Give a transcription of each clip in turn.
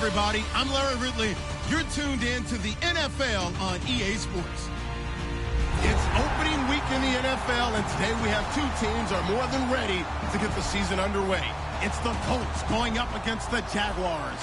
everybody. I'm Larry Ridley. You're tuned in to the NFL on EA Sports. It's opening week in the NFL, and today we have two teams are more than ready to get the season underway. It's the Colts going up against the Jaguars.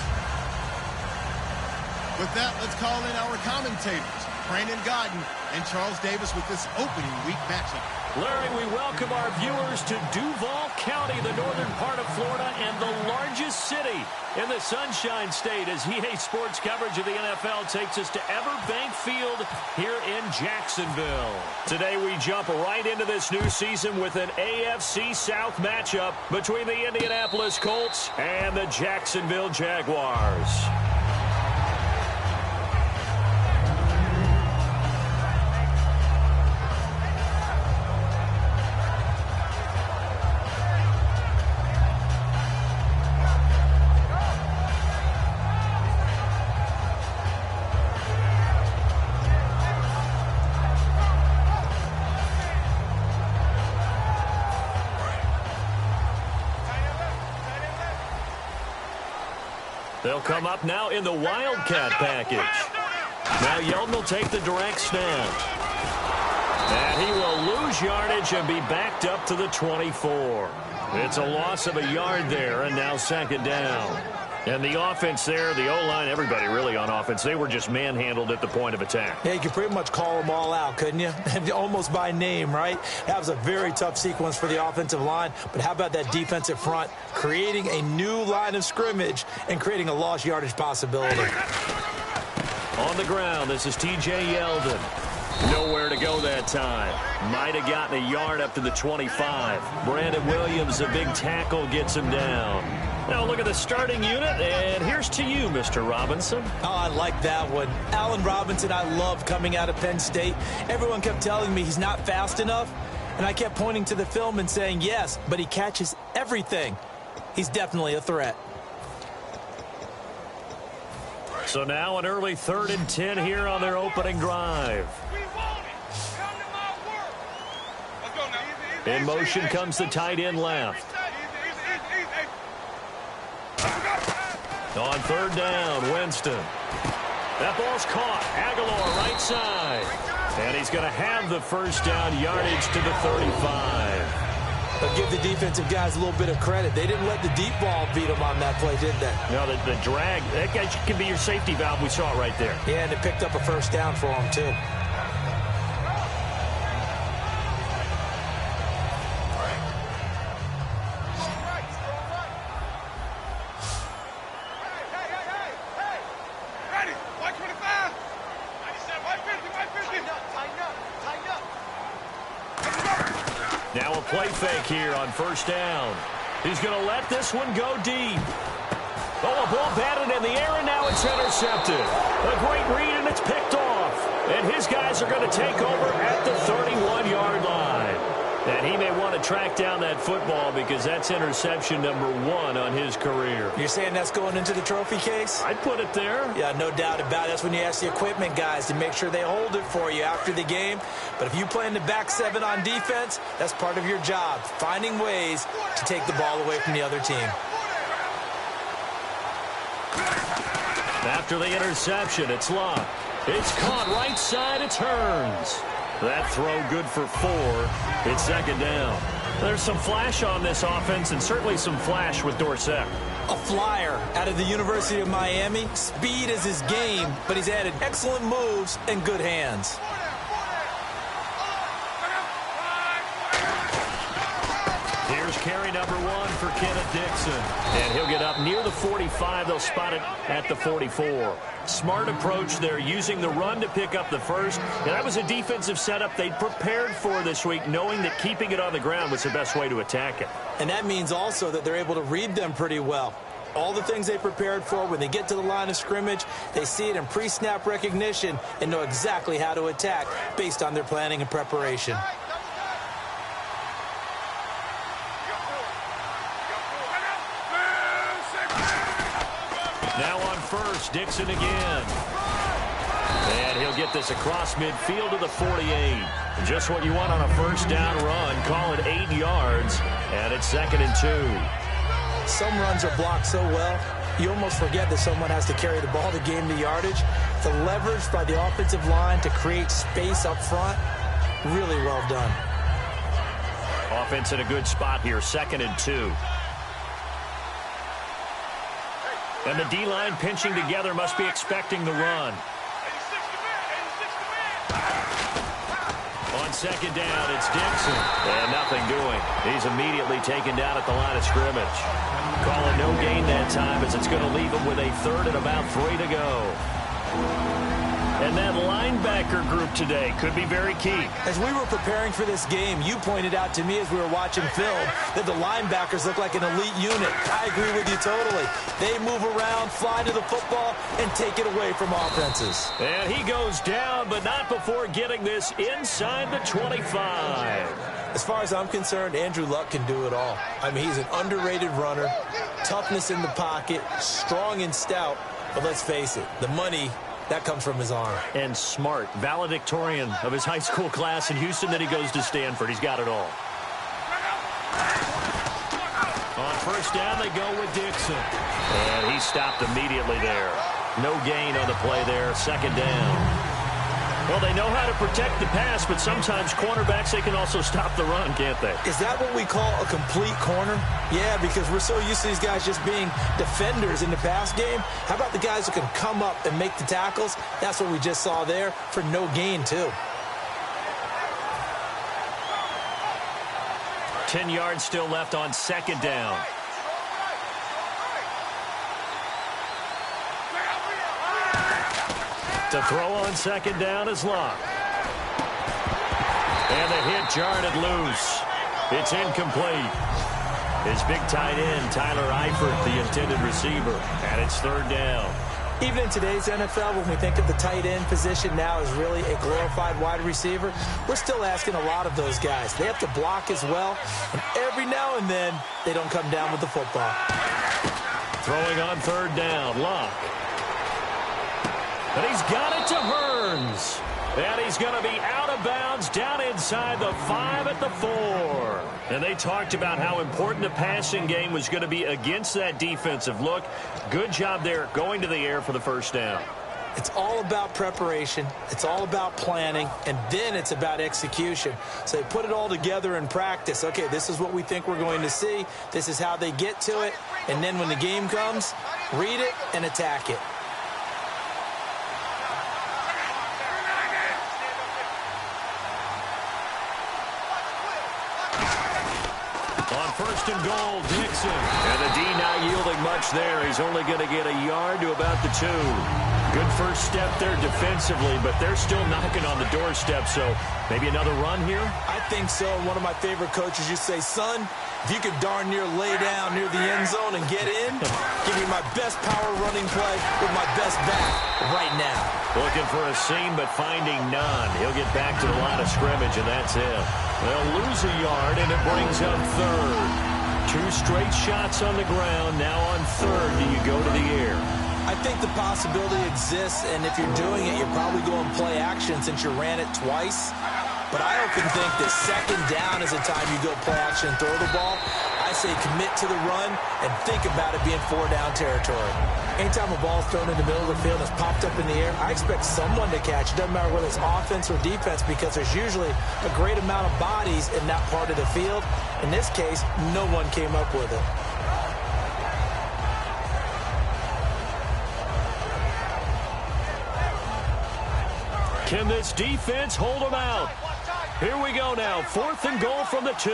With that, let's call in our commentators, Brandon Godden and Charles Davis, with this opening week matchup. Larry, we welcome our viewers to Duval County, the northern part of Florida, and the largest city in the Sunshine State, as EA Sports coverage of the NFL takes us to Everbank Field here in Jacksonville. Today we jump right into this new season with an AFC South matchup between the Indianapolis Colts and the Jacksonville Jaguars. They'll come up now in the Wildcat package. Now Yeldon will take the direct snap. And he will lose yardage and be backed up to the 24. It's a loss of a yard there, and now second down. And the offense there, the O-line, everybody really on offense, they were just manhandled at the point of attack. Yeah, you could pretty much call them all out, couldn't you? Almost by name, right? That was a very tough sequence for the offensive line. But how about that defensive front creating a new line of scrimmage and creating a lost yardage possibility? On the ground, this is T.J. Yeldon. Nowhere to go that time. Might have gotten a yard up to the 25. Brandon Williams, a big tackle, gets him down. Now look at the starting unit, and here's to you, Mr. Robinson. Oh, I like that one. Allen Robinson, I loved coming out of Penn State. Everyone kept telling me he's not fast enough, and I kept pointing to the film and saying, yes, but he catches everything. He's definitely a threat. So now an early 3rd and 10 here on their opening drive. In motion comes the tight end left. On 3rd down, Winston. That ball's caught. Aguilar right side. And he's going to have the first down, yardage to the 35. But give the defensive guys a little bit of credit. They didn't let the deep ball beat them on that play, did they? No, the drag, that guy can be your safety valve. We saw it right there. Yeah, and it picked up a first down for them, too. Now a play fake here on 1st down. He's going to let this one go deep. Oh, a ball batted in the air, and now it's intercepted. A great read, and it's picked off. And his guys are going to take over at the 31-yard line. And he may want to track down that football because that's interception number 1 on his career. You're saying that's going into the trophy case? I'd put it there. Yeah, no doubt about it. That's when you ask the equipment guys to make sure they hold it for you after the game. But if you play in the back 7 on defense, that's part of your job, finding ways to take the ball away from the other team. After the interception, it's locked. It's caught right side. It turns. That throw good for 4. It's second down. There's some flash on this offense, and certainly some flash with Dorsett. A flyer out of the University of Miami. Speed is his game, but he's added excellent moves and good hands. Here's carry number 1 for Kenneth Dixon. And he'll get up near the 45. They'll spot it at the 44. Smart approach there, using the run to pick up the first. And that was a defensive setup they'd prepared for this week, knowing that keeping it on the ground was the best way to attack it. And that means also that they're able to read them pretty well. All the things they prepared for, when they get to the line of scrimmage, they see it in pre-snap recognition and know exactly how to attack based on their planning and preparation. Now on first, Dixon again. And he'll get this across midfield to the 48. Just what you want on a first down run. Call it 8 yards, and it's 2nd and 2. Some runs are blocked so well, you almost forget that someone has to carry the ball to gain the yardage. The leverage by the offensive line to create space up front, really well done. Offense in a good spot here, 2nd and 2. And the D-line pinching together, must be expecting the run. On 2nd down, it's Dixon. And nothing doing. He's immediately taken down at the line of scrimmage. Call it no gain that time, as it's going to leave him with a 3rd and about 3 to go. And that linebacker group today could be very key. As we were preparing for this game, you pointed out to me as we were watching film that the linebackers look like an elite unit. I agree with you totally. They move around, fly to the football, and take it away from offenses. And he goes down, but not before getting this inside the 25. As far as I'm concerned, Andrew Luck can do it all. I mean, he's an underrated runner, toughness in the pocket, strong and stout. But let's face it, the money, that comes from his arm. And smart, valedictorian of his high school class in Houston, then he goes to Stanford. He's got it all. On 1st down, they go with Dixon. And he stopped immediately there. No gain on the play there, 2nd down. Well, they know how to protect the pass, but sometimes cornerbacks, they can also stop the run, can't they? Is that what we call a complete corner? Yeah, because we're so used to these guys just being defenders in the pass game. How about the guys who can come up and make the tackles? That's what we just saw there for no gain, too. 10 yards still left on 2nd down. To throw on 2nd down is Luck. And the hit jarred it loose. It's incomplete. His big tight end, Tyler Eifert, the intended receiver. And it's 3rd down. Even in today's NFL, when we think of the tight end position now as really a glorified wide receiver, we're still asking a lot of those guys. They have to block as well, and every now and then, they don't come down with the football. Throwing on 3rd down, Luck. And he's got it to Hearns. And he's going to be out of bounds down inside the 5 at the 4. And they talked about how important the passing game was going to be against that defensive look. Good job there going to the air for the 1st down. It's all about preparation. It's all about planning. And then it's about execution. So they put it all together in practice. Okay, this is what we think we're going to see. This is how they get to it. And then when the game comes, read it and attack it. On 1st and goal, Dixon. And the D not yielding much there. He's only going to get a yard to about the 2. Good first step there defensively, but they're still knocking on the doorstep, so maybe another run here? I think so. One of my favorite coaches used to say, son, if you could darn near lay down near the end zone and get in, give me my best power running play with my best back right now. Looking for a seam, but finding none. He'll get back to the line of scrimmage, and that's it. They'll lose a yard, and it brings up 3rd. 2 straight shots on the ground. Now on 3rd, do you go to the air? I think the possibility exists, and if you're doing it, you're probably going play action since you ran it twice. But I often think that 2nd down is the time you go play action and throw the ball. I say commit to the run and think about it being 4-down territory. Anytime a ball is thrown in the middle of the field and it's popped up in the air, I expect someone to catch. It doesn't matter whether it's offense or defense, because there's usually a great amount of bodies in that part of the field. In this case, no one came up with it. Can this defense hold them out? Here we go now. 4th and goal from the 2.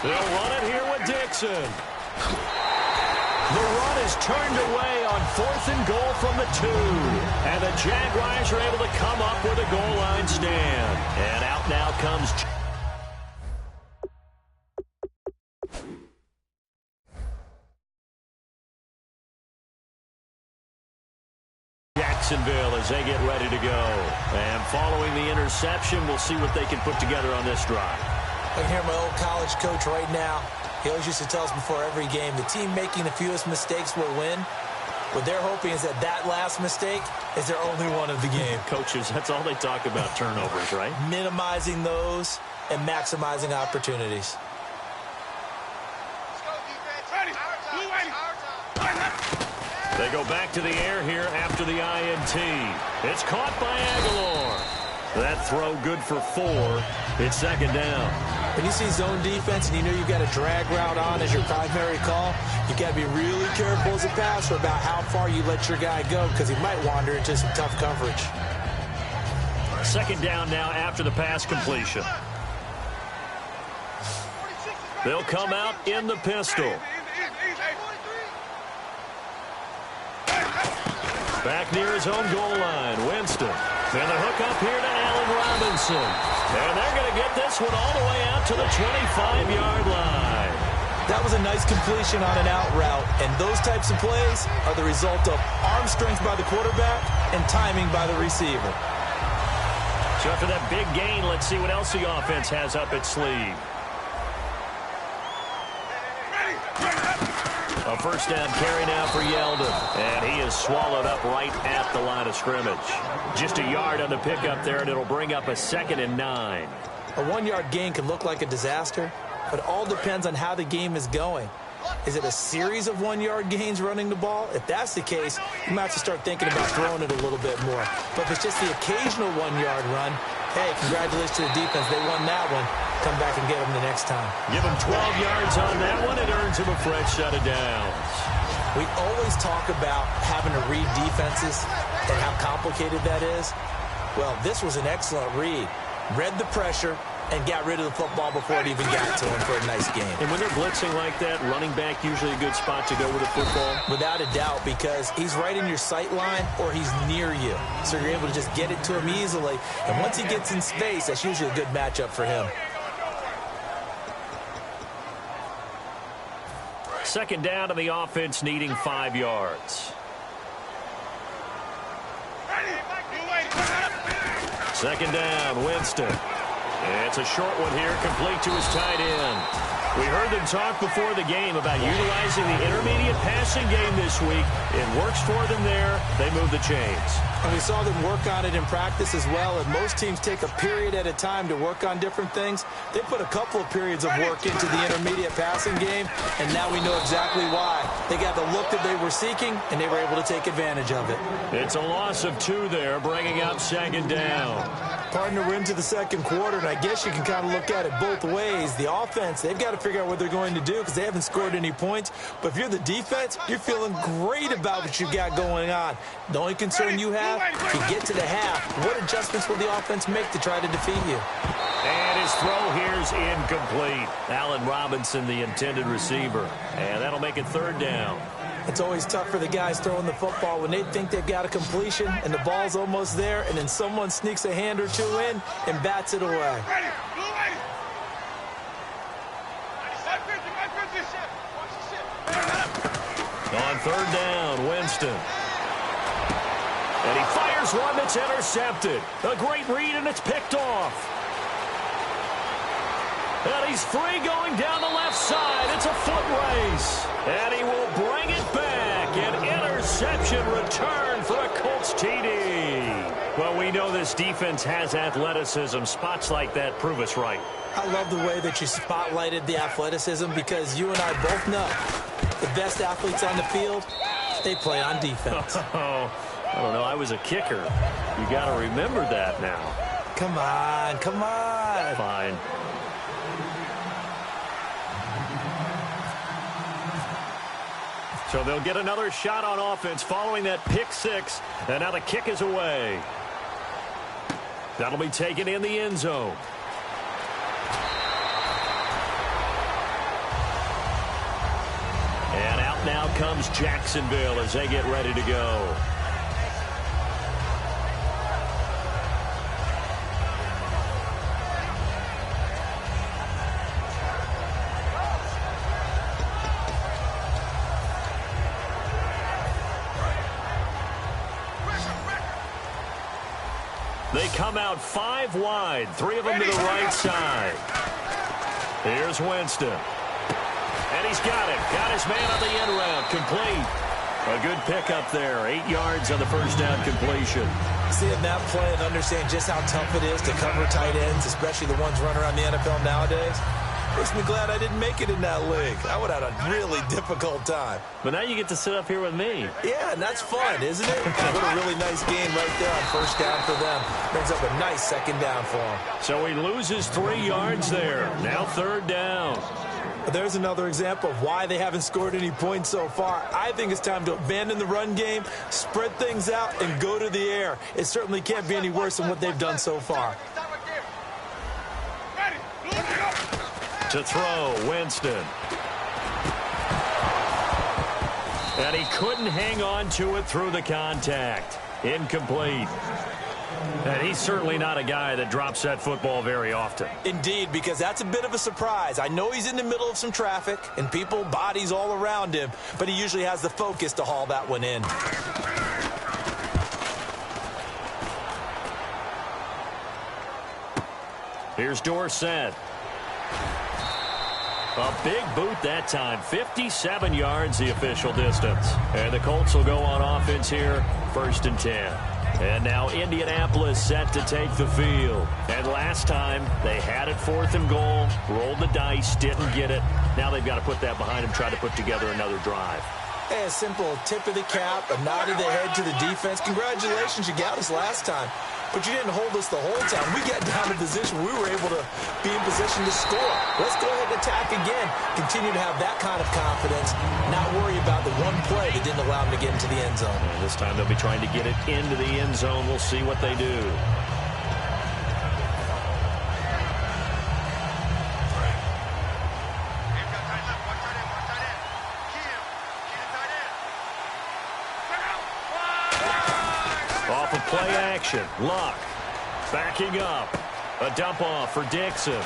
They'll run it here with Dixon. The run is turned away on 4th and goal from the 2. And the Jaguars are able to come up with a goal line stand. And out now comes Jacksonville as they get ready to go. And following the interception, we'll see what they can put together on this drive. I can hear my old college coach right now. He always used to tell us before every game, the team making the fewest mistakes will win. What they're hoping is that that last mistake is their only one of the game. Coaches, that's all they talk about, turnovers, right? Minimizing those and maximizing opportunities. They go back to the air here after the INT. It's caught by Aguilar. That throw good for 4. It's second down. When you see zone defense and you know you've got a drag route on as your primary call, you got to be really careful as a passer about how far you let your guy go because he might wander into some tough coverage. Second down now after the pass completion. They'll come out in the pistol. Back near his own goal line, Winston. And the hook up here to Allen Robinson. And they're going to get this one all the way out to the 25-yard line. That was a nice completion on an out route. And those types of plays are the result of arm strength by the quarterback and timing by the receiver. So after that big gain, let's see what else the offense has up its sleeve. A first down carry now for Yeldon. And he is swallowed up right at the line of scrimmage. Just a yard on the pickup there, and it'll bring up a 2nd and 9. A 1-yard gain can look like a disaster, but it all depends on how the game is going. Is it a series of 1-yard gains running the ball? If that's the case, you might have to start thinking about throwing it a little bit more. But if it's just the occasional 1-yard run, hey, congratulations to the defense. They won that one. Come back and get them the next time. Give him 12 yards on that one. It earns him a fresh set of downs. We always talk about having to read defenses and how complicated that is. Well, this was an excellent read. Read the pressure and got rid of the football before it even got to him for a nice game. And when they're blitzing like that, running back usually a good spot to go with the football? Without a doubt, because he's right in your sight line or he's near you. So you're able to just get it to him easily. And once he gets in space, that's usually a good matchup for him. Second down to the offense needing 5 yards. Second down, Winston. It's a short one here, complete to his tight end. We heard them talk before the game about utilizing the intermediate passing game this week. It works for them there. They move the chains. And we saw them work on it in practice as well, and most teams take a period at a time to work on different things. They put a couple of periods of work into the intermediate passing game, and now we know exactly why. They got the look that they were seeking, and they were able to take advantage of it. It's a loss of 2 there, bringing up second down. Partner, we're into the second quarter, and I guess you can kind of look at it both ways. The offense, they've got to figure out what they're going to do because they haven't scored any points. But if you're the defense, you're feeling great about what you've got going on. The only concern you have, if you get to the half, what adjustments will the offense make to try to defeat you? And his throw here's incomplete. Allen Robinson, the intended receiver. And that'll make it third down. It's always tough for the guys throwing the football when they think they've got a completion and the ball's almost there, and then someone sneaks a hand or two in and bats it away. On third down, Winston. And he fires one that's intercepted. A great read, and it's picked off. And he's free going down the left side. It's a foot race. And he will bring it back. An interception return for a Colts TD. Well, we know this defense has athleticism. Spots like that prove us right. I love the way that you spotlighted the athleticism because you and I both know the best athletes on the field, they play on defense. Oh, I don't know. I was a kicker. You got to remember that now. Come on, come on. Fine. So they'll get another shot on offense following that pick 6. And now the kick is away. That'll be taken in the end zone. And out now comes Jacksonville as they get ready to go. They come out 5 wide, 3 of them to the right side. Here's Winston. And he's got it. Got his man on the end route. Complete. A good pickup there. 8 yards on the first down completion. Seeing that play and understand just how tough it is to cover tight ends, especially the ones running around the NFL nowadays, makes me glad I didn't make it in that league. I would have had a really difficult time. But now you get to sit up here with me. Yeah, and that's fun, isn't it? What a really nice game right there on first down for them. Brings up a nice second down for them. So he loses 3 yards there. Now third down. There's another example of why they haven't scored any points so far. I think it's time to abandon the run game, spread things out, and go to the air. It certainly can't be any worse than what they've done so far. To throw, Winston. And he couldn't hang on to it through the contact. Incomplete. And he's certainly not a guy that drops that football very often. Indeed, because that's a bit of a surprise. I know he's in the middle of some traffic and people, bodies all around him, but he usually has the focus to haul that one in. Here's Dorsett. A big boot that time. 57 yards the official distance. And the Colts will go on offense here, 1st and 10. And now Indianapolis set to take the field. And last time, they had it 4th and goal, rolled the dice, didn't get it. Now they've got to put that behind them, try to put together another drive. Hey, a simple tip of the cap, a nod of the head to the defense. Congratulations, you got us last time. But you didn't hold us the whole time. We got down to position. We were able to be in position to score. Let's go ahead and attack again. Continue to have that kind of confidence. Not worry about the one play that didn't allow them to get into the end zone. And this time they'll be trying to get it into the end zone. We'll see what they do. Off of play action, Luck backing up. A dump off for Dixon.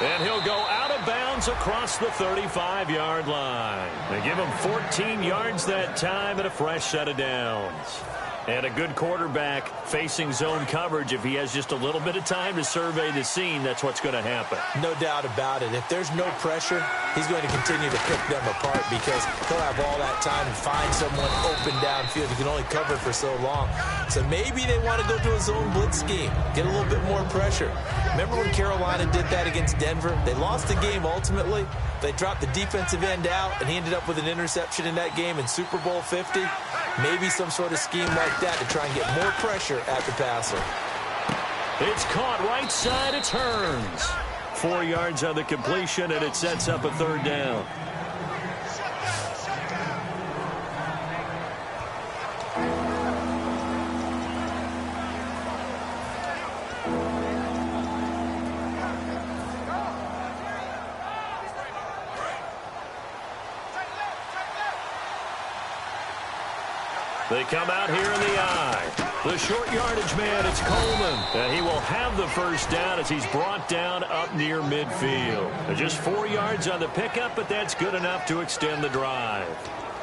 And he'll go out of bounds across the 35-yard line. They give him 14 yards that time and a fresh set of downs. And a good quarterback facing zone coverage. If he has just a little bit of time to survey the scene, that's what's going to happen. No doubt about it. If there's no pressure, he's going to continue to pick them apart because he'll have all that time to find someone open downfield. He can only cover for so long. So maybe they want to go to a zone blitz scheme, get a little bit more pressure. Remember when Carolina did that against Denver? They lost the game ultimately. They dropped the defensive end out, and he ended up with an interception in that game in Super Bowl 50. Maybe some sort of scheme like that to try and get more pressure at the passer. It's caught right side. It turns. 4 yards on the completion, and it sets up a third down. They come out here in the eye. The short yardage man, it's Coleman. And he will have the first down as he's brought down up near midfield. Just 4 yards on the pickup, but that's good enough to extend the drive.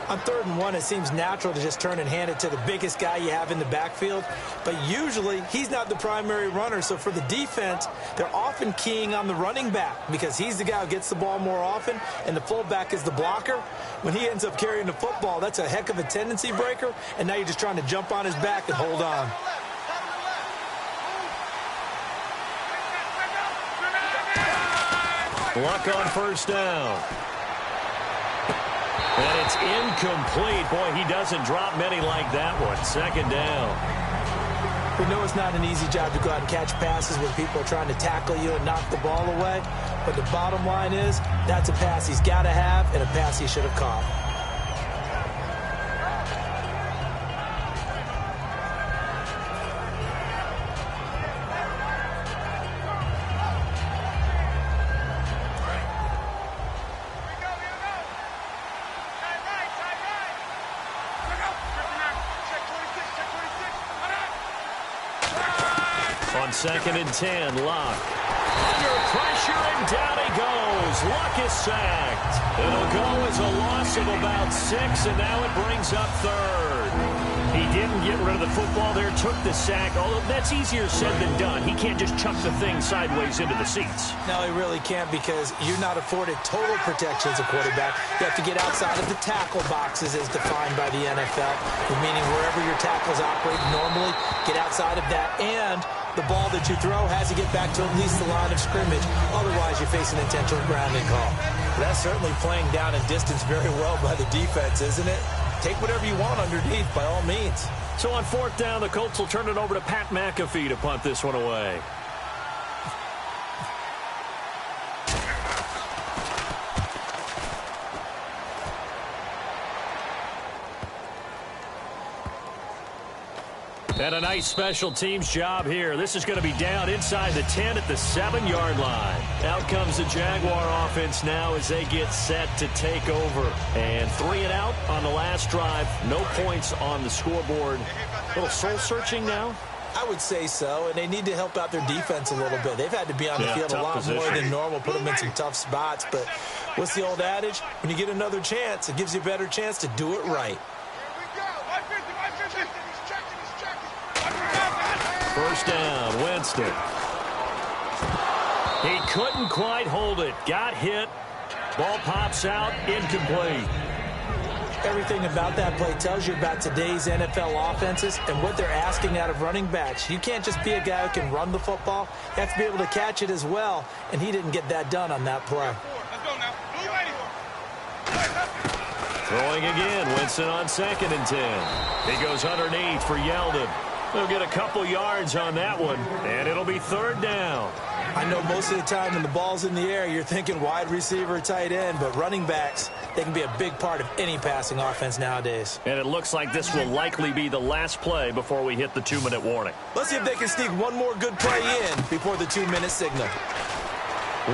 On 3rd and 1, it seems natural to just turn and hand it to the biggest guy you have in the backfield. But usually, he's not the primary runner. So for the defense, they're often keying on the running back because he's the guy who gets the ball more often, and the fullback is the blocker. When he ends up carrying the football, that's a heck of a tendency breaker, and now you're just trying to jump on his back and hold on. Luck on first down. And it's incomplete. Boy, he doesn't drop many like that one. 2nd down. We know it's not an easy job to go out and catch passes when people are trying to tackle you and knock the ball away. But the bottom line is, that's a pass he's got to have and a pass he should have caught. On 2nd and 10, Luck. Under pressure, and down he goes. Luck is sacked. It'll go as a loss of about 6, and now it brings up 3rd. He didn't get rid of the football there, took the sack, although that's easier said than done. He can't just chuck the thing sideways into the seats. No, he really can't, because you're not afforded total protection as a quarterback. You have to get outside of the tackle boxes as defined by the NFL, meaning wherever your tackles operate normally, get outside of that, and the ball that you throw has to get back to at least the line of scrimmage. Otherwise, you face an intentional grounding call. That's certainly playing down and distance very well by the defense, isn't it? Take whatever you want underneath, by all means. So on fourth down, the Colts will turn it over to Pat McAfee to punt this one away. And a nice special teams job here. This is going to be down inside the 10 at the 7-yard line. Out comes the Jaguar offense now as they get set to take over. And 3 and out on the last drive. No points on the scoreboard. A little soul-searching now? I would say so, and they need to help out their defense a little bit. They've had to be on the field a lot more than normal, put them in some tough spots. But what's the old adage? When you get another chance, it gives you a better chance to do it right. First down, Winston. He couldn't quite hold it. Got hit. Ball pops out, incomplete. Everything about that play tells you about today's NFL offenses and what they're asking out of running backs. You can't just be a guy who can run the football. You have to be able to catch it as well, and he didn't get that done on that play. Throwing again, Winston on 2nd and 10. He goes underneath for Yeldon. They'll get a couple yards on that one, and it'll be 3rd down. I know most of the time when the ball's in the air, you're thinking wide receiver, tight end, but running backs, they can be a big part of any passing offense nowadays. And it looks like this will likely be the last play before we hit the 2-minute warning. Let's see if they can sneak one more good play in before the 2-minute signal.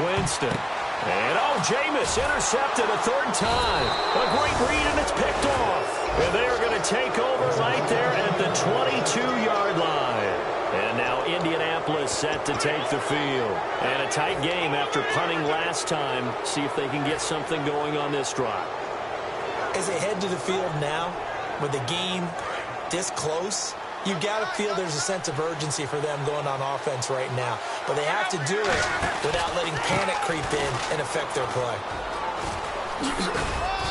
Winston. And Jameis intercepted a 3rd time. A great read, and it's picked off. And they are going to take over right there at the 22-yard line. And now Indianapolis set to take the field. And a tight game after punting last time. See if they can get something going on this drive. As they head to the field now, with the game this close, you got to feel there's a sense of urgency for them going on offense right now. But they have to do it without letting panic creep in and affect their play.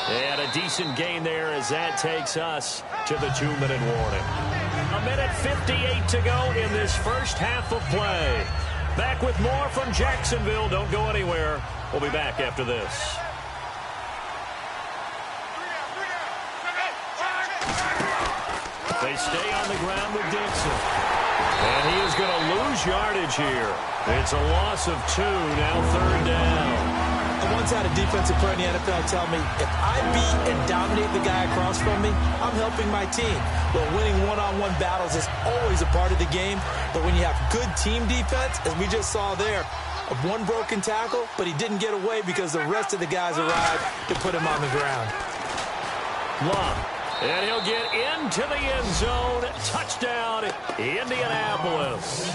And a decent gain there as that takes us to the 2-minute warning. 1:58 to go in this first half of play. Back with more from Jacksonville. Don't go anywhere. We'll be back after this. They stay on the ground with Dixon. And he is going to lose yardage here. It's a loss of 2, now 3rd down. The one-sided defensive player in the NFL tell me, if I beat and dominate the guy across from me, I'm helping my team. Well, winning one-on-one battles is always a part of the game, but when you have good team defense, as we just saw there, one broken tackle, but he didn't get away because the rest of the guys arrived to put him on the ground. Long. And he'll get into the end zone. Touchdown, Indianapolis.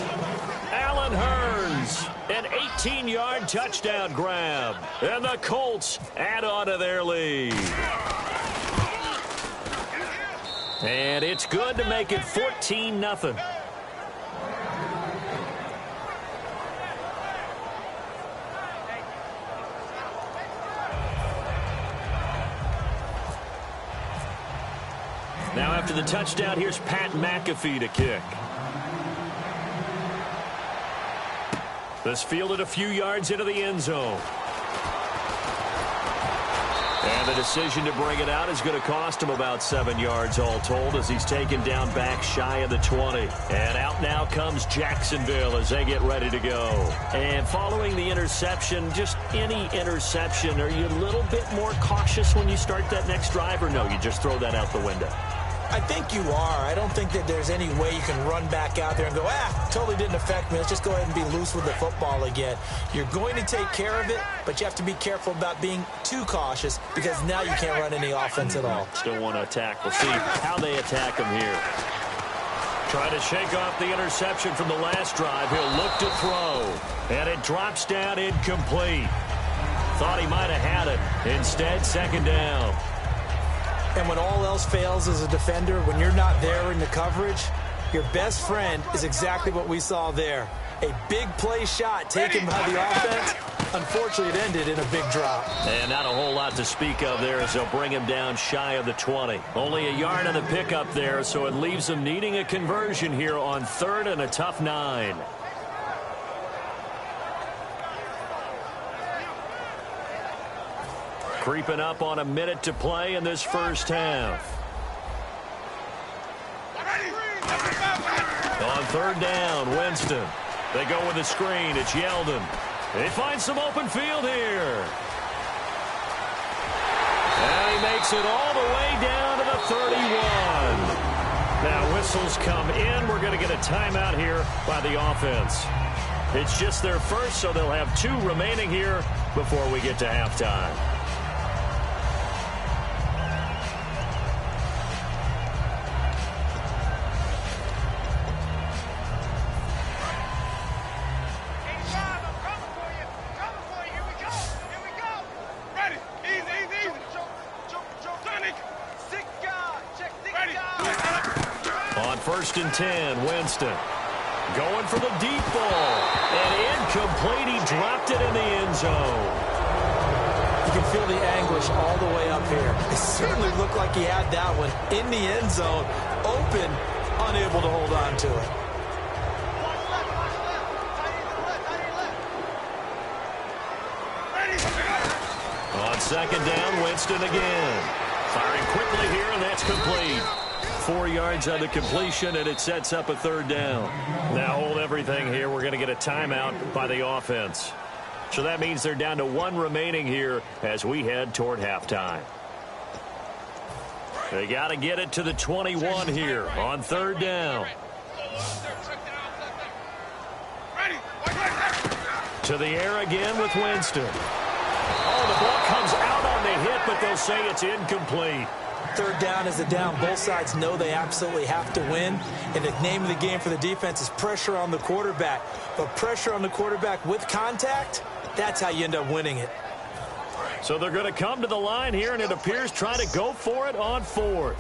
Allen Hurns, an 18-yard touchdown grab. And the Colts add on to their lead. And it's good to make it 14-0. Now after the touchdown, here's Pat McAfee to kick. This fielded a few yards into the end zone. And the decision to bring it out is going to cost him about 7 yards all told as he's taken down back shy of the 20. And out now comes Jacksonville as they get ready to go. And following the interception, just any interception, are you a little bit more cautious when you start that next drive, or no, you just throw that out the window? I think you are. I don't think that there's any way you can run back out there and go, totally didn't affect me. Let's just go ahead and be loose with the football again. You're going to take care of it, but you have to be careful about being too cautious because now you can't run any offense at all. Still want to attack. We'll see how they attack him here. Trying to shake off the interception from the last drive. He'll look to throw, and it drops down incomplete. Thought he might have had it. Instead, 2nd down. And when all else fails as a defender, when you're not there in the coverage, your best friend is exactly what we saw there. A big play shot taken by the offense. Unfortunately, it ended in a big drop. And not a whole lot to speak of there as they'll bring him down shy of the 20. Only a yard on the pickup there, so it leaves them needing a conversion here on 3rd and a tough 9. Creeping up on a minute to play in this first half. On 3rd down, Winston. They go with a screen. It's Yeldon. They find some open field here. And he makes it all the way down to the 31. Now whistles come in. We're going to get a timeout here by the offense. It's just their first, so they'll have 2 remaining here before we get to halftime. On 1st and 10, Winston going for the deep ball. And incomplete. He dropped it in the end zone. You can feel the anguish all the way up here. It certainly looked like he had that one in the end zone, open, unable to hold on to it. On 2nd down, Winston again. Firing quickly here, and that's complete. 4 yards on the completion, and it sets up a 3rd down. Now hold everything here. We're going to get a timeout by the offense. So that means they're down to 1 remaining here as we head toward halftime. They got to get it to the 21 here on 3rd down. To the air again with Winston. Oh, the ball comes out on the hit, but they'll say it's incomplete. 3rd down is a down. Both sides know they absolutely have to win. And the name of the game for the defense is pressure on the quarterback. But pressure on the quarterback with contact, that's how you end up winning it. So they're going to come to the line here, and it appears trying to go for it on 4th.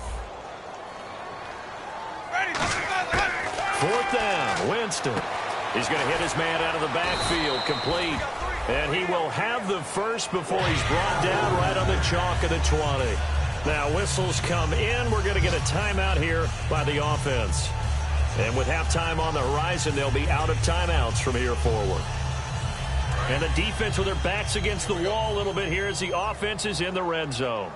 4th down, Winston. He's going to hit his man out of the backfield, complete. And he will have the first before he's brought down right on the chalk of the 20. Now whistles come in. We're going to get a timeout here by the offense. And with halftime on the horizon, they'll be out of timeouts from here forward. And the defense with their backs against the wall a little bit here as the offense is in the red zone.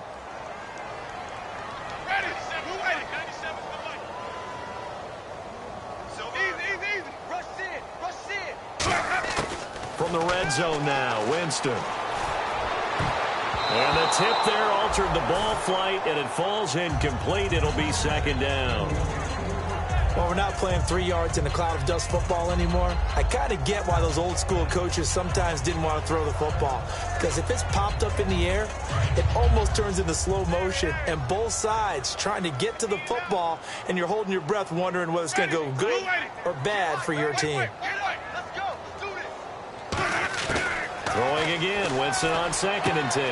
From the red zone now, Winston. And the tip there altered the ball flight, and it falls incomplete. It'll be 2nd down. Well, we're not playing 3 yards in a cloud of dust football anymore. I kind of get why those old school coaches sometimes didn't want to throw the football. Because if it's popped up in the air, it almost turns into slow motion. And both sides trying to get to the football, and you're holding your breath wondering whether it's going to go good or bad for your team. Throwing again, Winston on 2nd and 10.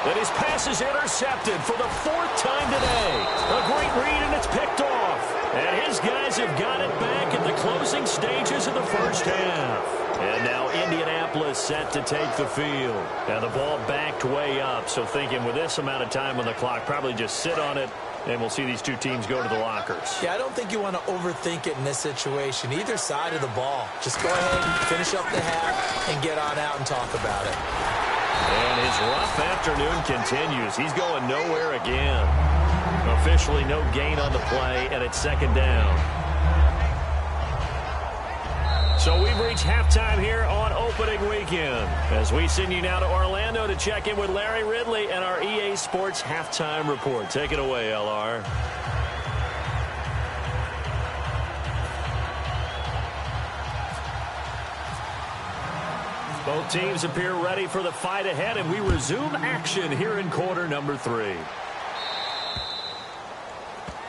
And his pass is intercepted for the 4th time today. A great read, and it's picked off. And his guys have got it back in the closing stages of the first half. And now Indianapolis set to take the field. And the ball backed way up. So thinking with this amount of time on the clock, probably just sit on it, and we'll see these 2 teams go to the lockers. Yeah, I don't think you want to overthink it in this situation. Either side of the ball. Just go ahead, finish up the half, and get on out and talk about it. And his rough afternoon continues. He's going nowhere again. Officially no gain on the play, and it's 2nd down. So we've reached halftime here on opening weekend as we send you now to Orlando to check in with Larry Ridley and our EA Sports halftime report. Take it away, LR. Both teams appear ready for the fight ahead, and we resume action here in quarter number 3.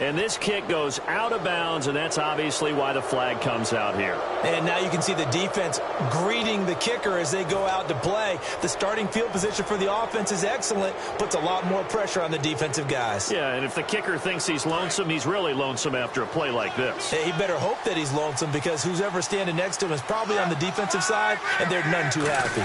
And this kick goes out of bounds, and that's obviously why the flag comes out here. And now you can see the defense greeting the kicker as they go out to play. The starting field position for the offense is excellent, puts a lot more pressure on the defensive guys. Yeah, and if the kicker thinks he's lonesome, he's really lonesome after a play like this. He better hope that he's lonesome, because who's ever standing next to him is probably on the defensive side, and they're none too happy.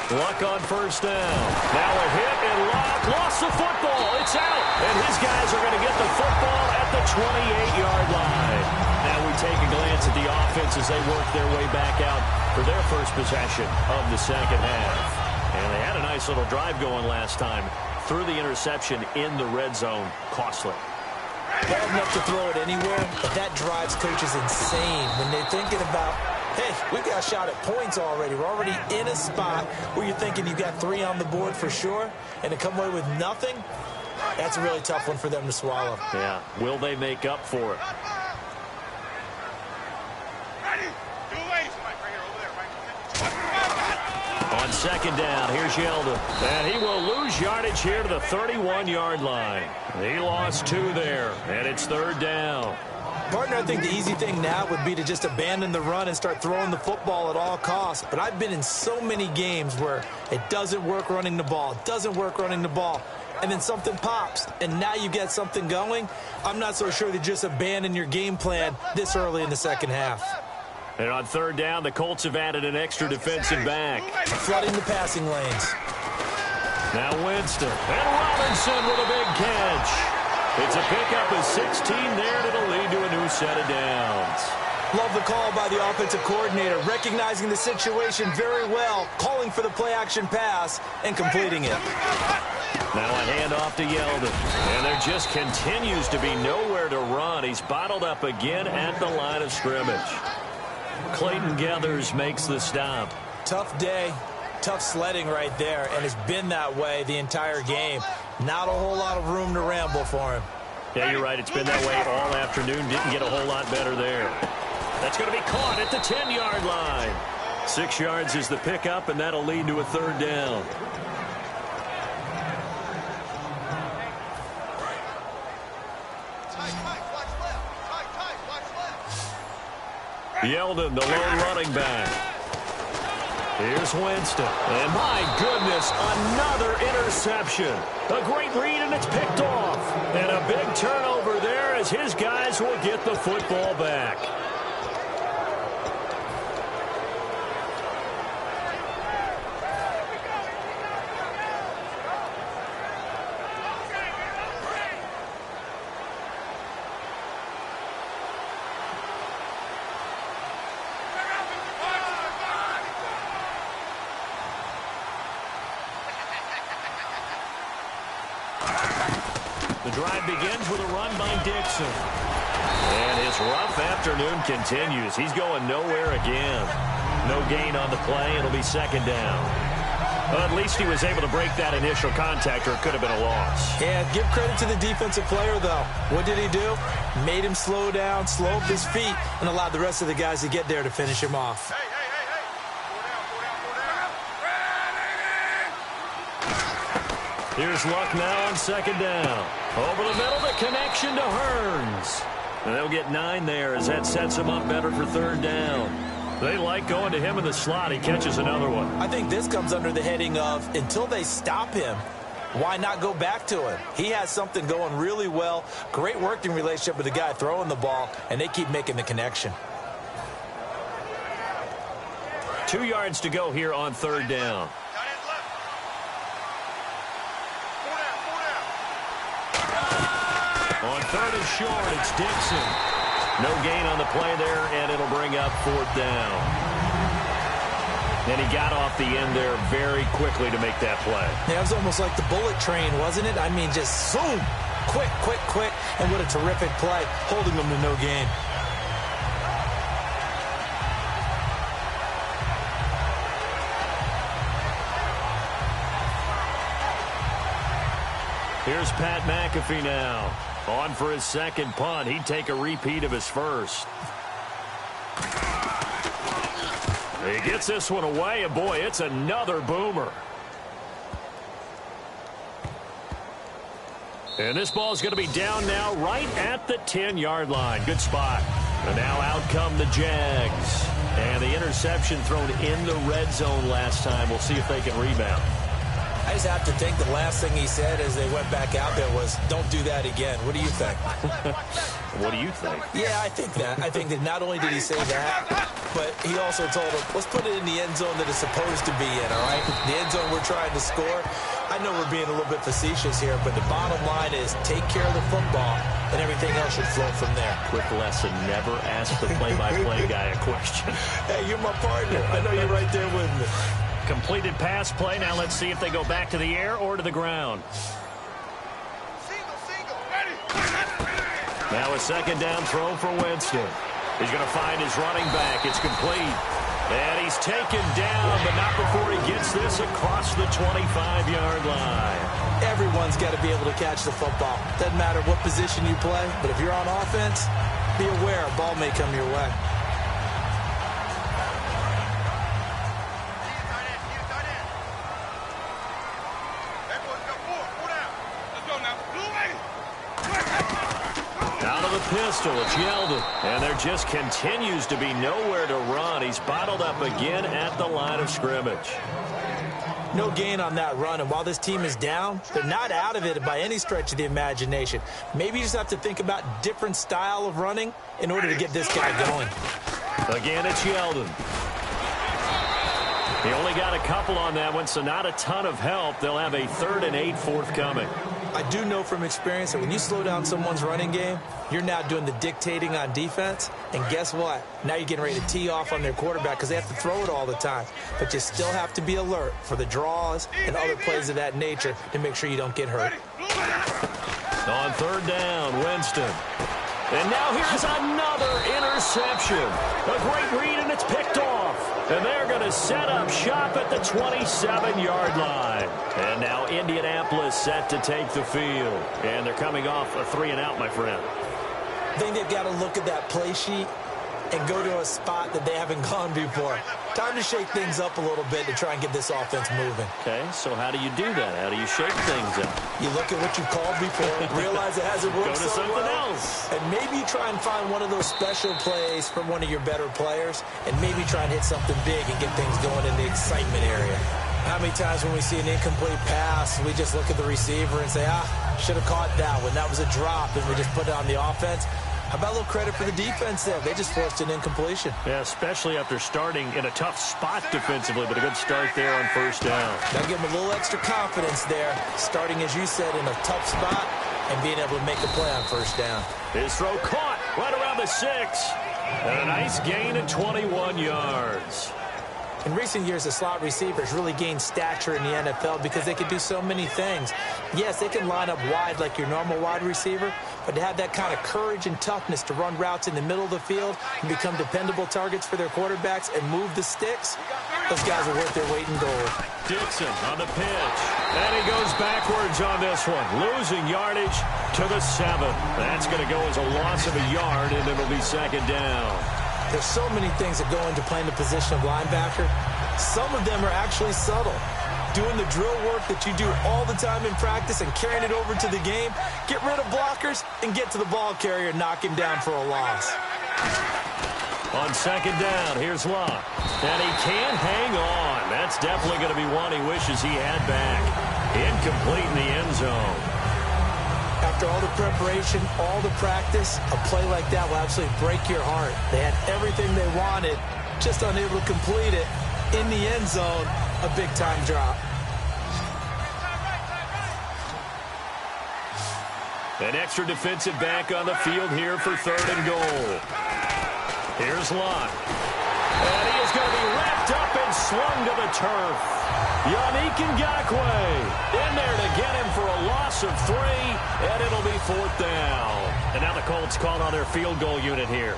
Luck on first down. Now a hit, and Luck lost the football. It's out, and his guys are going to get the football at the 28-yard line. Now we take a glance at the offense as they work their way back out for their first possession of the second half. And they had a nice little drive going last time. Threw the interception in the red zone. Costly. Bad enough to throw it anywhere, but that drives coaches insane when they're thinking about, hey, we got a shot at points already. We're already in a spot where you're thinking you got 3 on the board for sure, and to come away with nothing, that's a really tough one for them to swallow. Yeah, will they make up for it? On second down, here's Yeldon. And he will lose yardage here to the 31-yard line. He lost 2 there, and it's third down. Partner, I think the easy thing now would be to just abandon the run and start throwing the football at all costs. But I've been in so many games where it doesn't work running the ball, and then something pops, and now you get something going. I'm not so sure to just abandon your game plan this early in the second half. And on third down, the Colts have added an extra defensive back. Flooding the passing lanes. Now Winston. And Robinson with a big catch. It's a pickup of 16 there, and it'll lead to a new set of downs. Love the call by the offensive coordinator, recognizing the situation very well, calling for the play-action pass, and completing it. Now a handoff to Yeldon. And there just continues to be nowhere to run. He's bottled up again at the line of scrimmage. Clayton Geathers makes the stop. Tough day, tough sledding right there, and it's been that way the entire game. Not a whole lot of room to ramble for him. Yeah, you're right. It's been that way all afternoon. Didn't get a whole lot better there. That's going to be caught at the 10-yard line. 6 yards is the pickup, and that'll lead to a third down. Yeldon, the lone running back. Here's Winston. And my goodness, another interception. A great read, and it's picked off. And a big turnover there as his guys will get the football back. The drive begins with a run by Dixon. And his rough afternoon continues. He's going nowhere again. No gain on the play. It'll be second down. Well, at least he was able to break that initial contact, or it could have been a loss. Yeah, give credit to the defensive player, though. What did he do? Made him slow down, slow up his feet, and allowed the rest of the guys to get there to finish him off. Here's Luck now on second down. Over the middle, the connection to Hearns. And they'll get 9 there as that sets him up better for third down. They like going to him in the slot. He catches another one. I think this comes under the heading of, until they stop him, why not go back to him? He has something going really well. Great working relationship with the guy throwing the ball, and they keep making the connection. 2 yards to go here on third down. On third and short, it's Dixon. No gain on the play there, and it'll bring up fourth down. And he got off the end there very quickly to make that play. Yeah, it was almost like the bullet train, wasn't it? I mean, just zoom, quick, quick, quick, and what a terrific play, holding them to no gain. Here's Pat McAfee now. On for his second punt. He'd take a repeat of his first. He gets this one away, and boy, it's another boomer. And this ball is going to be down now right at the 10-yard line. Good spot. And now out come the Jags. And the interception thrown in the red zone last time. We'll see if they can rebound. I just have to think the last thing he said as they went back out there was, don't do that again. What do you think? What do you think? Yeah, I think that. I think that not only did he say that, but he also told him, let's put it in the end zone that it's supposed to be in, all right? The end zone we're trying to score. I know we're being a little bit facetious here, but the bottom line is take care of the football, and everything else should flow from there. Quick lesson, never ask the play-by-play guy a question. Hey, you're my partner. I know you're right there with me. Completed pass play. Now let's see if they go back to the air or to the ground. Now a second down throw for Winston. He's going to find his running back. It's complete. And he's taken down, but not before he gets this across the 25-yard line. Everyone's got to be able to catch the football. Doesn't matter what position you play, but if you're on offense, be aware a ball may come your way. Pistol, it's Yeldon, and there just continues to be nowhere to run. He's bottled up again at the line of scrimmage. No gain on that run, and while this team is down, they're not out of it by any stretch of the imagination. Maybe you just have to think about different style of running in order to get this guy going. Again, it's Yeldon. He only got a couple on that one, so not a ton of help. They'll have a 3rd and 8 forthcoming. I do know from experience that when you slow down someone's running game, you're now doing the dictating on defense. And guess what? Now you're getting ready to tee off on their quarterback because they have to throw it all the time. But you still have to be alert for the draws and other plays of that nature to make sure you don't get hurt. On 3rd down, Winston. And now here's another interception. A great read, and it's picked off. And they're going to set up shop at the 27-yard line. And now Indianapolis set to take the field. And they're coming off a 3-and-out, my friend. I think they've got to look at that play sheet and go to a spot that they haven't gone before. Time to shake things up a little bit to try and get this offense moving. Okay, so how do you do that? How do you shake things up? You look at what you've called before, realize it hasn't worked Go to so something well, else. and maybe try and find one of those special plays from one of your better players, and maybe try and hit something big and get things going in the excitement area. How many times when we see an incomplete pass, we just look at the receiver and say, should have caught that one. That was a drop, and we just put it on the offense. How about a little credit for the defense there? They just forced an incompletion. Yeah, especially after starting in a tough spot defensively, but a good start there on 1st down. Now give them a little extra confidence there, starting, as you said, in a tough spot and being able to make a play on 1st down. His throw caught right around the 6. And a nice gain of 21 yards. In recent years, the slot receivers really gained stature in the NFL because they could do so many things. Yes, they can line up wide like your normal wide receiver, but to have that kind of courage and toughness to run routes in the middle of the field and become dependable targets for their quarterbacks and move the sticks, those guys are worth their weight in gold. Dixon on the pitch. And he goes backwards on this one, losing yardage to the 7. That's going to go as a loss of a yard, and it'll be 2nd down. There's so many things that go into playing the position of linebacker. Some of them are actually subtle. Doing the drill work that you do all the time in practice and carrying it over to the game. Get rid of blockers and get to the ball carrier and knock him down for a loss. On 2nd down, here's Locke. And he can't hang on. That's definitely going to be one he wishes he had back. Incomplete in the end zone. After all the preparation, all the practice, a play like that will absolutely break your heart. They had everything they wanted, just unable to complete it. In the end zone, a big-time drop. An extra defensive back on the field here for 3rd and goal. Here's Locke. And he is going to be wrapped up and slung to the turf. Yannick Ngakoue in there to get him for a loss of 3, and it'll be 4th down. And now the Colts called on their field goal unit here.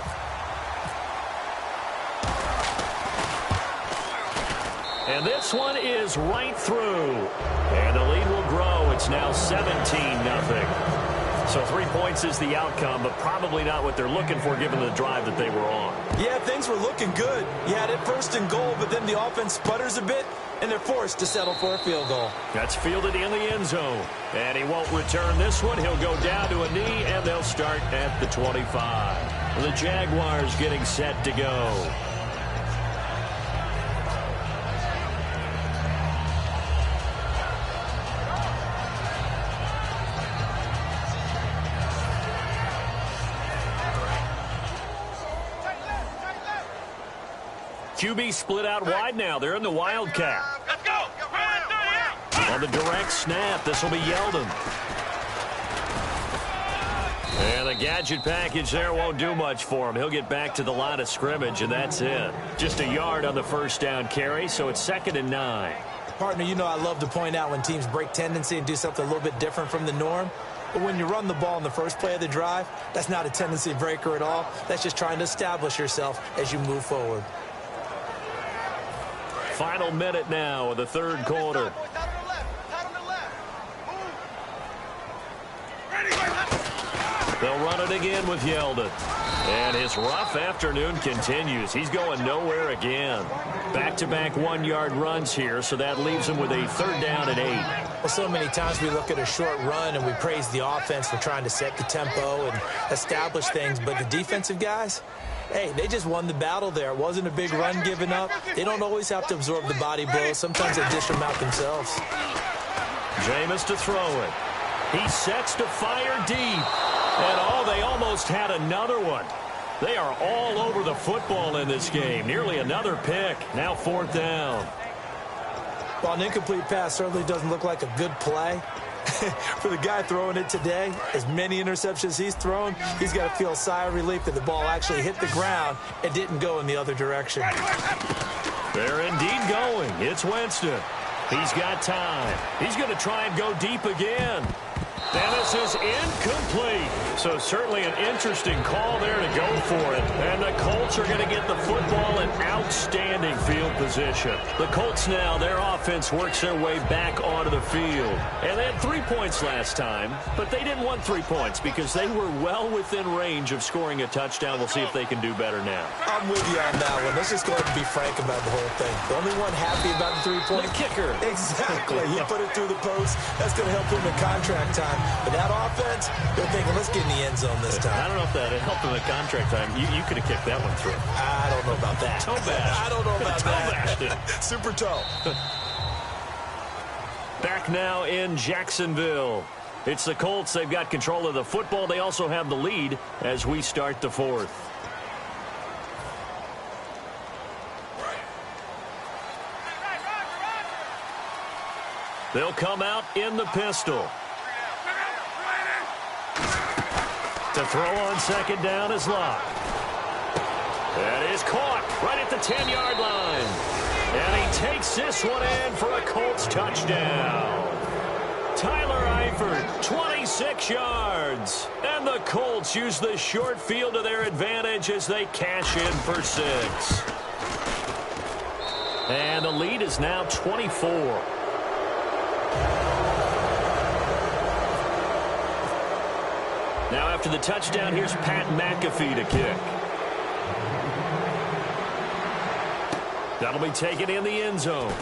And this one is right through. And the lead will grow. It's now 17-0. So 3 points is the outcome, but probably not what they're looking for given the drive that they were on. Yeah, things were looking good. You had it first and goal, but then the offense sputters a bit, and they're forced to settle for a field goal. That's fielded in the end zone. And he won't return this one. He'll go down to a knee, and they'll start at the 25. The Jaguars getting set to go. QB split out wide now. They're in the Wildcat. Let's go. On the direct snap, this will be Yeldon. And the gadget package there won't do much for him. He'll get back to the line of scrimmage, and that's it. Just a yard on the first down carry, so it's 2nd and 9. Partner, you know I love to point out when teams break tendency and do something a little bit different from the norm. But when you run the ball in the first play of the drive, that's not a tendency breaker at all. That's just trying to establish yourself as you move forward. Final minute now of the third quarter. They'll run it again with Yeldon. And his rough afternoon continues. He's going nowhere again. Back-to-back 1-yard runs here, so that leaves him with a 3rd down and 8. Well, so many times we look at a short run and we praise the offense for trying to set the tempo and establish things, but the defensive guys, hey, they just won the battle there. It wasn't a big run given up. They don't always have to absorb the body blows. Sometimes they dish them out themselves. Jameis to throw it. He sets to fire deep. And, they almost had another one. They are all over the football in this game. Nearly another pick. Now 4th down. Well, an incomplete pass certainly doesn't look like a good play. For the guy throwing it today, as many interceptions he's thrown, he's got to feel a sigh of relief that the ball actually hit the ground and didn't go in the other direction. They're indeed going. It's Winston. He's got time. He's going to try and go deep again. And this is incomplete. So certainly an interesting call there to go for it. And the Colts are going to get the football in outstanding field position. The Colts now, their offense works their way back onto the field. And they had 3 points last time, but they didn't want 3 points because they were well within range of scoring a touchdown. We'll see if they can do better now. I'm with you on that one. Let's just go ahead and be frank about the whole thing. The only one happy about the 3-point. The kicker. Exactly. He put it through the post. That's going to help him in contract time. But that offense, they're thinking, let's get in the end zone this time. I don't know if that helped him at contract time. You could have kicked that one through. I don't know about that. Toe bash. I don't know about toe that. Bashed it. Super toe. Back now in Jacksonville. It's the Colts. They've got control of the football. They also have the lead as we start the 4th. They'll come out in the pistol. To throw on 2nd down is Locke. That is caught right at the 10-yard line. And he takes this one in for a Colts touchdown. Tyler Eifert, 26 yards. And the Colts use the short field to their advantage as they cash in for 6. And the lead is now 24. Now after the touchdown, here's Pat McAfee to kick. That'll be taken in the end zone.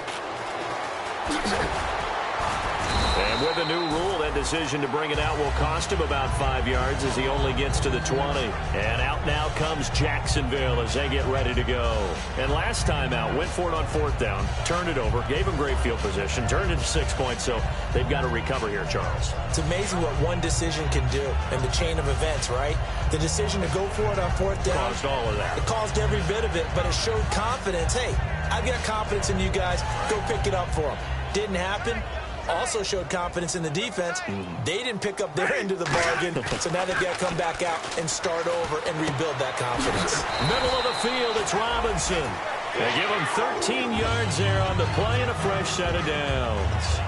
And with a new rule, that decision to bring it out will cost him about 5 yards as he only gets to the 20. And out now comes Jacksonville as they get ready to go. And last time out, went for it on 4th down, turned it over, gave him great field position, turned it to 6 points, so they've got to recover here, Charles. It's amazing what one decision can do in the chain of events, right? The decision to go for it on 4th down. Caused all of that. It caused every bit of it, but it showed confidence. Hey, I've got confidence in you guys. Go pick it up for them. Didn't happen. Also showed confidence in the defense. They didn't pick up their end of the bargain, so now they've got to come back out and start over and rebuild that confidence. Middle of the field, it's Robinson. They give him 13 yards there on the play and a fresh set of downs.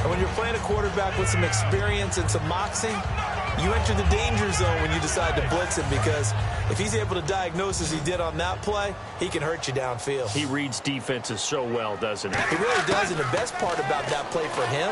And when you're playing a quarterback with some experience and some moxie, you enter the danger zone when you decide to blitz him, because if he's able to diagnose as he did on that play, he can hurt you downfield. He reads defenses so well, doesn't he? He really does, and the best part about that play for him,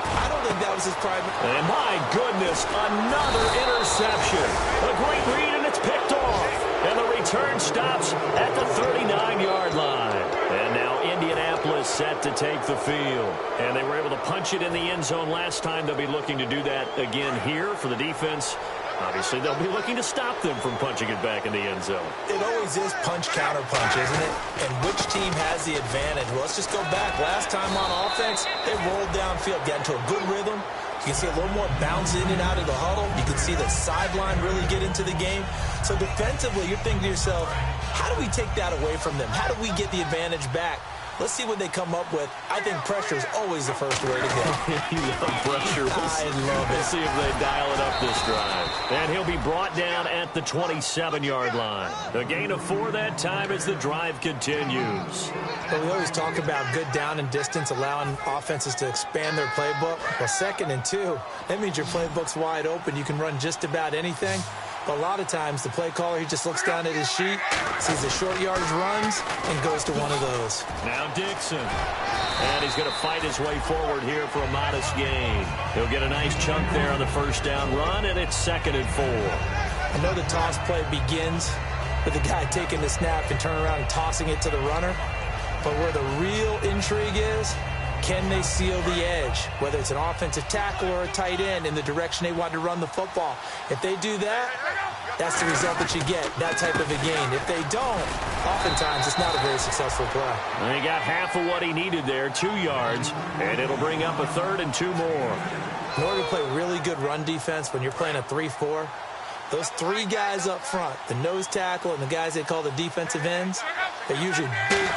I don't think that was his primary. And my goodness, another interception. A great read, and it's picked off. And the return stops at the 39-yard line. And now Indianapolis set to take the field. And they were able to punch it in the end zone last time. They'll be looking to do that again here for the defense. Obviously, they'll be looking to stop them from punching it back in the end zone. It always is punch-counter-punch, isn't it? And which team has the advantage? Well, let's just go back. Last time on offense, they rolled downfield, got into a good rhythm. You can see a little more bounce in and out of the huddle. You can see the sideline really get into the game. So defensively, you're thinking to yourself, how do we take that away from them? How do we get the advantage back? Let's see what they come up with. I think pressure is always the first way to go. You love pressure. I love it. We'll see if they dial it up this drive. And he'll be brought down at the 27-yard line. A gain of 4 that time as the drive continues. But we always talk about good down and distance, allowing offenses to expand their playbook. Well, 2nd and 2, that means your playbook's wide open. You can run just about anything. But a lot of times, the play caller, he just looks down at his sheet, sees the short yardage runs, and goes to one of those. Now Dixon. And he's going to fight his way forward here for a modest gain. He'll get a nice chunk there on the first down run, and it's 2nd and 4. I know the toss play begins with the guy taking the snap and turning around and tossing it to the runner. But where the real intrigue is, can they seal the edge, whether it's an offensive tackle or a tight end, in the direction they want to run the football? If they do that, that's the result that you get, that type of a gain. If they don't, oftentimes it's not a very successful play. And he got half of what he needed there, 2 yards, and it'll bring up a 3rd and 2 more. In order to play really good run defense when you're playing a 3-4, those 3 guys up front, the nose tackle and the guys they call the defensive ends, they're usually big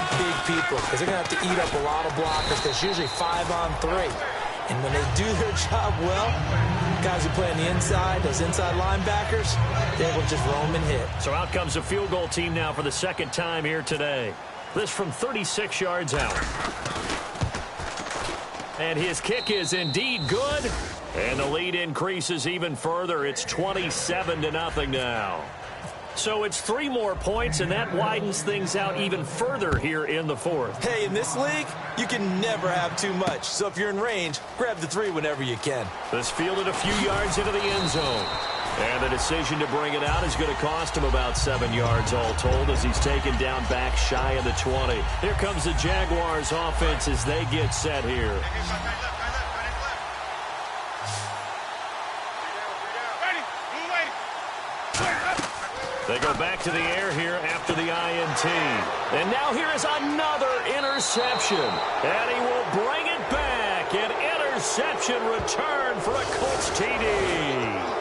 people because they're going to have to eat up a lot of blockers. There's usually 5 on 3. And when they do their job well, guys who play on the inside, those inside linebackers, they will just roam and hit. So out comes a field goal team now for the 2nd time here today. This from 36 yards out. And his kick is indeed good. And the lead increases even further. It's 27-0 now. So it's 3 more points, and that widens things out even further here in the 4th. Hey, in this league, you can never have too much. So if you're in range, grab the 3 whenever you can. This fielded a few yards into the end zone. And the decision to bring it out is going to cost him about 7 yards all told as he's taken down back shy of the 20. Here comes the Jaguars offense as they get set here. They go back to the air here after the INT. And now here is another interception. And he will bring it back. An interception return for a Colts TD.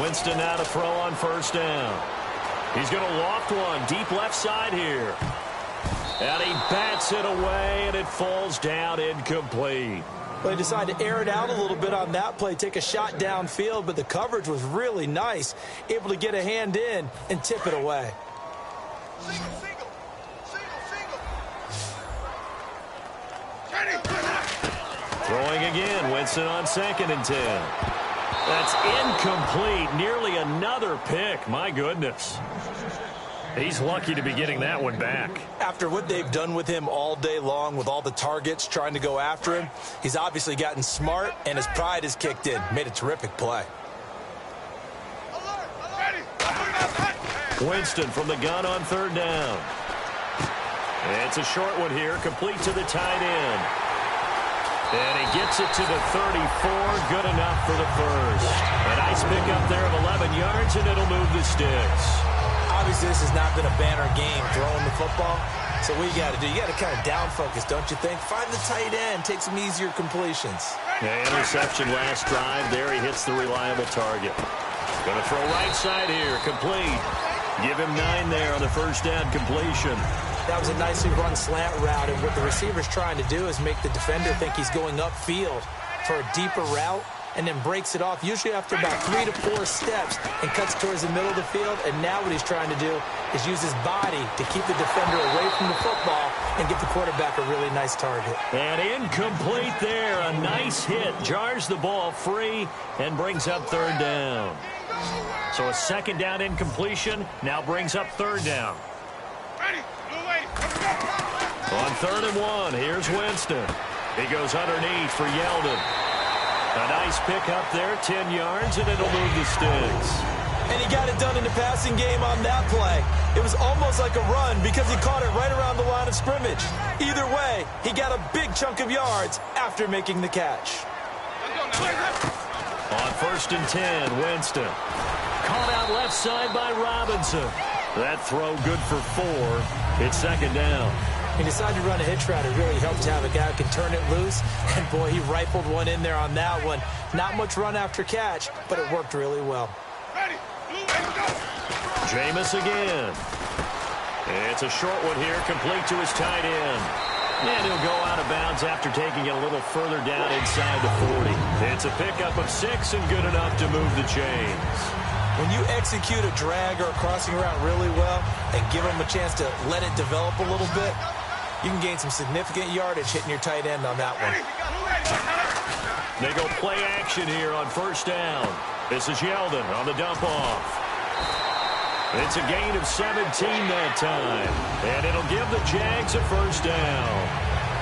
Winston now to throw on first down. He's going to loft one deep left side here. And he bats it away, and it falls down incomplete. Well, they decided to air it out a little bit on that play, take a shot downfield, but the coverage was really nice, able to get a hand in and tip it away. Throwing again, Winston on 2nd and 10. That's incomplete. Nearly another pick. My goodness. He's lucky to be getting that one back. After what they've done with him all day long with all the targets trying to go after him, he's obviously gotten smart, and his pride has kicked in. Made a terrific play. Winston from the gun on 3rd down. It's a short one here, complete to the tight end. And he gets it to the 34, good enough for the first. A nice pickup there of 11 yards, and it'll move the sticks. Obviously, this has not been a banner game throwing the football. So what you got to do, you got to kind of down focus, don't you think? Find the tight end, take some easier completions. Yeah, interception last drive. There he hits the reliable target. Going to throw right side here, complete. Give him 9 there on the first down completion. That was a nicely run slant route, and what the receiver's trying to do is make the defender think he's going upfield for a deeper route, and then breaks it off, usually after about 3 to 4 steps, and cuts towards the middle of the field. And now what he's trying to do is use his body to keep the defender away from the football and give the quarterback a really nice target. And incomplete there. A nice hit. Jars the ball free and brings up third down. So a second down incompletion now brings up third down. On 3rd and 1, here's Winston. He goes underneath for Yeldon. A nice pick up there, 10 yards, and it'll move the sticks. And he got it done in the passing game on that play. It was almost like a run because he caught it right around the line of scrimmage. Either way, he got a big chunk of yards after making the catch. On 1st and 10, Winston. Caught out left side by Robinson. That throw good for 4. It's second down. He decided to run a hitch route. It really helped to have a guy who can turn it loose. And, boy, he rifled one in there on that one. Not much run after catch, but it worked really well. Jameis again. It's a short one here, complete to his tight end. And he'll go out of bounds after taking it a little further down inside the 40. It's a pickup of 6 and good enough to move the chains. When you execute a drag or a crossing route really well and give him a chance to let it develop a little bit, you can gain some significant yardage hitting your tight end on that one. They go play action here on 1st down. This is Yeldon on the dump off. It's a gain of 17 that time. And it'll give the Jags a 1st down.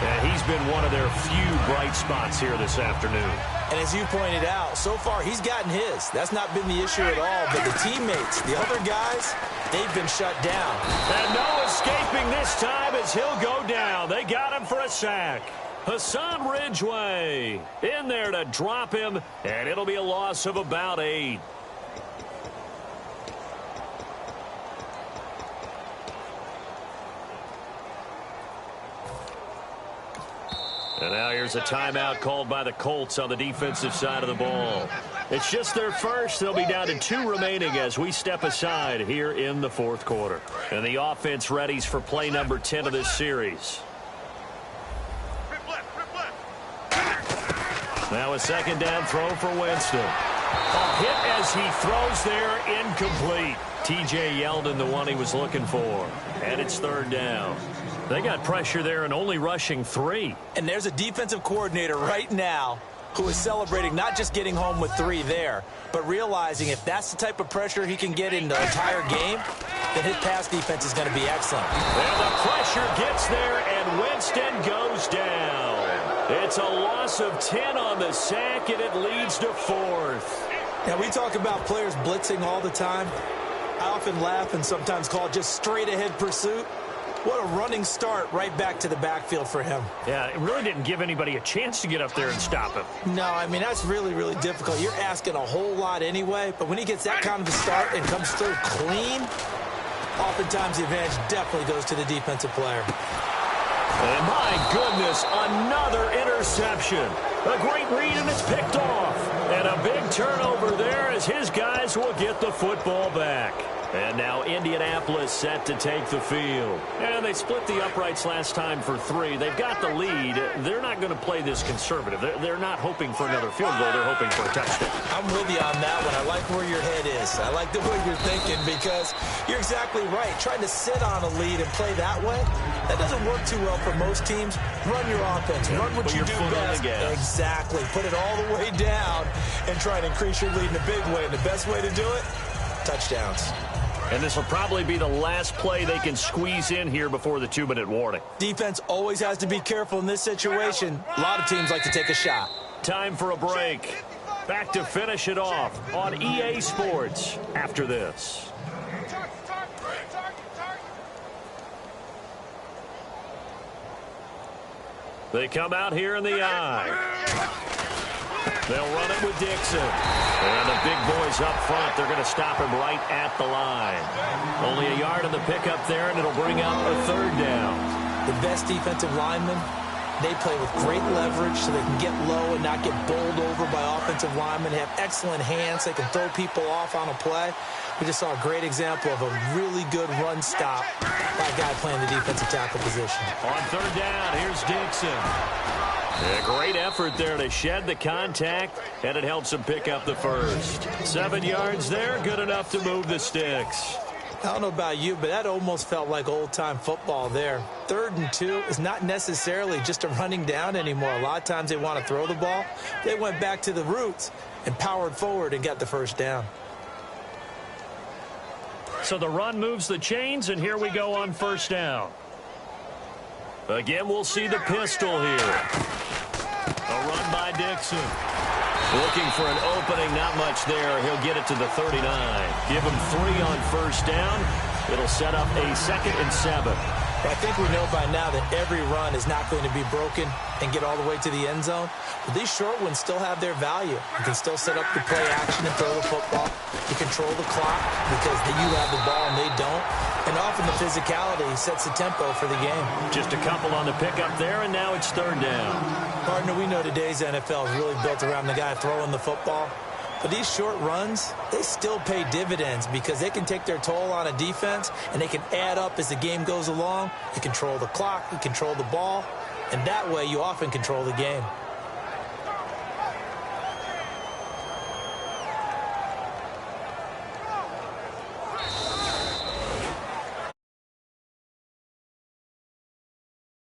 And he's been one of their few bright spots here this afternoon. And as you pointed out, so far he's gotten his. That's not been the issue at all. But the teammates, the other guys, they've been shut down. And no escaping this time as he'll go down. They got him for a sack. Hassan Ridgeway in there to drop him. And it'll be a loss of about 8. And now here's a timeout called by the Colts on the defensive side of the ball. It's just their first. They'll be down to 2 remaining as we step aside here in the 4th quarter. And the offense readies for play number 10 of this series. Now a second down throw for Winston. A hit as he throws there, incomplete. T.J. Yeldon, the one he was looking for. And it's 3rd down. They got pressure there and only rushing 3. And there's a defensive coordinator right now who is celebrating not just getting home with 3 there, but realizing if that's the type of pressure he can get in the entire game, then his pass defense is going to be excellent. And the pressure gets there, and Winston goes down. It's a loss of 10 on the sack, and it leads to 4th. Now, we talk about players blitzing all the time. I often laugh and sometimes call it just straight-ahead pursuit. What a running start right back to the backfield for him. Yeah, it really didn't give anybody a chance to get up there and stop him. No, I mean, that's really, really difficult. You're asking a whole lot anyway, but when he gets that kind of a start and comes through clean, oftentimes the advantage definitely goes to the defensive player. And my goodness, another interception. A great read, and it's picked off. And a big turnover there as his guys will get the football back. And now Indianapolis set to take the field. And they split the uprights last time for 3. They've got the lead. They're not going to play this conservative. They're not hoping for another field goal. They're hoping for a touchdown. I'm with you on that one. I like where your head is. I like the way you're thinking because you're exactly right. Trying to sit on a lead and play that way, that doesn't work too well for most teams. Run your offense. Run what you do best. Exactly. Put it all the way down and try and increase your lead in a big way. And the best way to do it, touchdowns. And this will probably be the last play they can squeeze in here before the 2-minute warning. Defense always has to be careful in this situation. A lot of teams like to take a shot. Time for a break. Back to finish it off on EA Sports after this. They come out here in the eye. They'll run it with Dixon. And the big boys up front, they're going to stop him right at the line. Only a yard on the pickup there, and it'll bring up a 3rd down. The best defensive linemen They play with great leverage so they can get low and not get bowled over by offensive linemen. They have excellent hands. They can throw people off on a play. We just saw a great example of a really good run stop by a guy playing the defensive tackle position. On third down, here's Dixon. A great effort there to shed the contact, and it helps him pick up the first. 7 yards there, good enough to move the sticks. I don't know about you, but that almost felt like old-time football there. 3rd and 2 is not necessarily just a running down anymore. A lot of times they want to throw the ball. They went back to the roots and powered forward and got the first down. So the run moves the chains, and here we go on first down. Again, we'll see the pistol here. A run by Dixon. Looking for an opening, not much there. He'll get it to the 39. Give him 3 on first down. It'll set up a 2nd and 7. I think we know by now that every run is not going to be broken and get all the way to the end zone. But these short ones still have their value. You can still set up the play action and throw the football. You control the clock because you have the ball and they don't. And often the physicality sets the tempo for the game. Just a couple on the pickup there, and now it's 3rd down. Partner, we know today's NFL is really built around the guy throwing the football. But these short runs, they still pay dividends because they can take their toll on a defense and they can add up as the game goes along. You control the clock, you control the ball, and that way you often control the game.